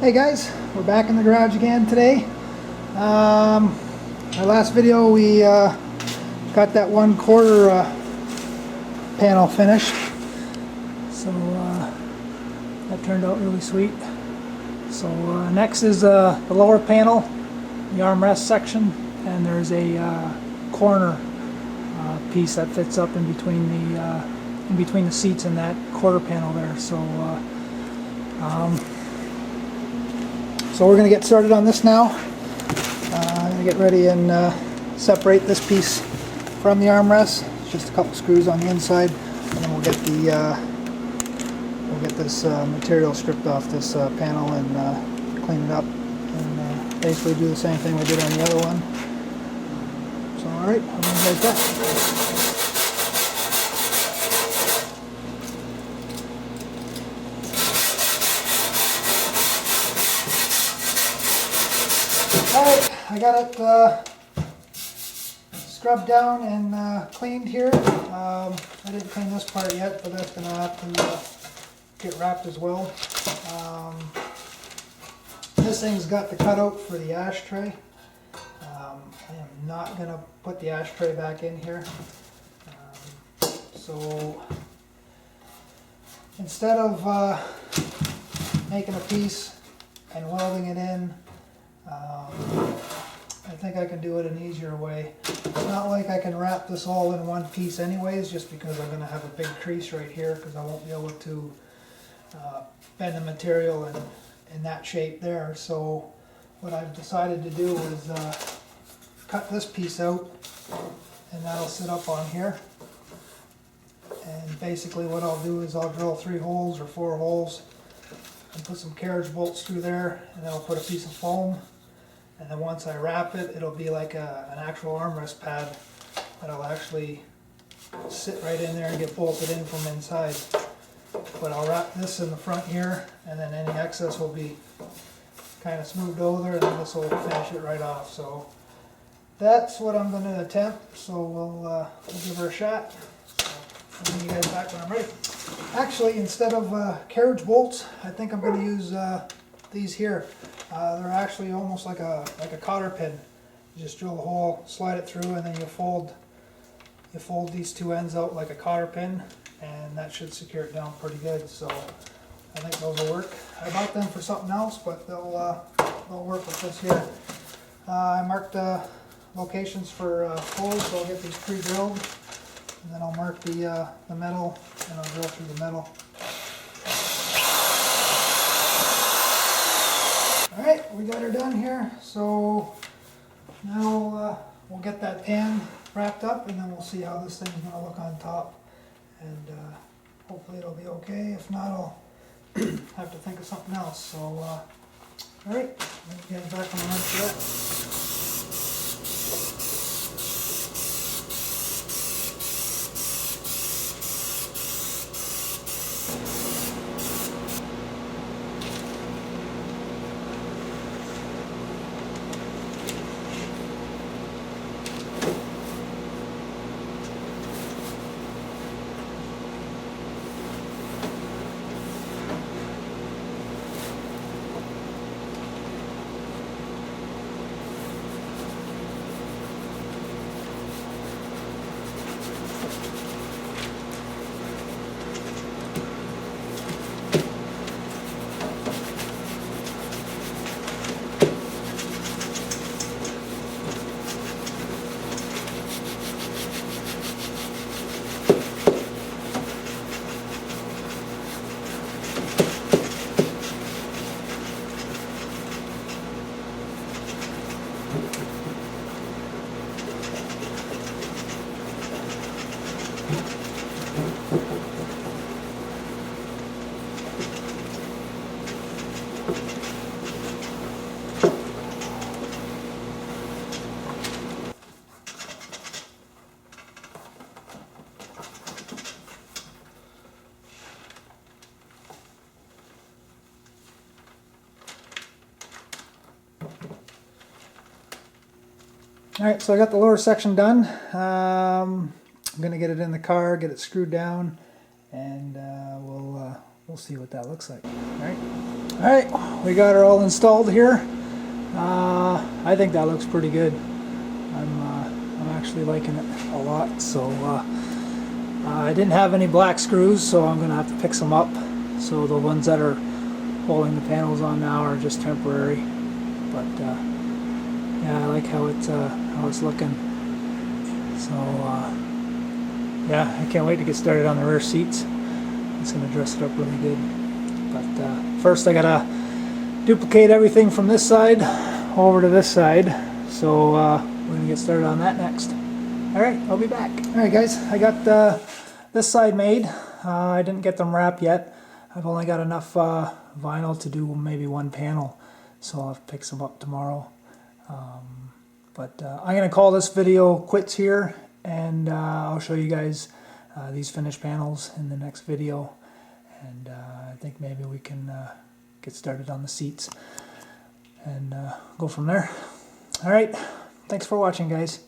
Hey guys, we're back in the garage again today. Our last video we got that 1/4 panel finished, so that turned out really sweet. So next is the lower panel, the armrest section, and there's a corner piece that fits up in between the seats and that quarter panel there. So we're going to get started on this now. I'm going to get ready and separate this piece from the armrest. It's just a couple screws on the inside, and then we'll get this material stripped off this panel and clean it up, and basically do the same thing we did on the other one. So all right, I'm going to get that. Alright, I got it scrubbed down and cleaned here. I didn't clean this part yet, but that's going to have to get wrapped as well. This thing's got the cutout for the ashtray. I am not going to put the ashtray back in here. So instead of making a piece and welding it in, I think I can do it an easier way. It's not like I can wrap this all in one piece anyways, just because I'm going to have a big crease right here, because I won't be able to bend the material in that shape there. So what I've decided to do is cut this piece out, and that'll sit up on here. And basically what I'll do is I'll drill 3 holes or 4 holes and put some carriage bolts through there, and then I'll put a piece of foam. And then once I wrap it, it'll be like an actual armrest pad that'll actually sit right in there and get bolted in from inside. But I'll wrap this in the front here, and then any excess will be kind of smoothed over, and then this will finish it right off. So that's what I'm going to attempt. So we'll give her a shot. So I'll bring you guys back when I'm ready. Actually, instead of carriage bolts, I think I'm going to use these here. They're actually almost like a cotter pin. You just drill a hole, slide it through, and then you fold these 2 ends out like a cotter pin, and that should secure it down pretty good. So I think those will work. I bought them for something else, but they'll work with this here. I marked locations for holes, so I'll get these pre-drilled, and then I'll mark the metal, and I'll drill through the metal. Alright, we got her done here, so now we'll get that pan wrapped up, and then we'll see how this thing's going to look on top, and hopefully it'll be okay. If not, I'll have to think of something else. So alright, let's get it back on the run for that. Alright, so I got the lower section done. I'm going to get it in the car, get it screwed down, and we'll see what that looks like. Alright. Alright, we got her all installed here. I think that looks pretty good. I'm actually liking it a lot. So I didn't have any black screws, so I'm going to have to pick some up. So the ones that are holding the panels on now are just temporary. But yeah, I like how it's looking. So yeah, I can't wait to get started on the rear seats. It's going to dress it up really good. But first I gotta duplicate everything from this side over to this side. So we're going to get started on that next. Alright, I'll be back. Alright guys, I got this side made. I didn't get them wrapped yet. I've only got enough vinyl to do maybe one panel. So I'll have to pick some up tomorrow. But I'm going to call this video quits here, and I'll show you guys these finished panels in the next video. And I think maybe we can get started on the seats and go from there. Alright, thanks for watching guys.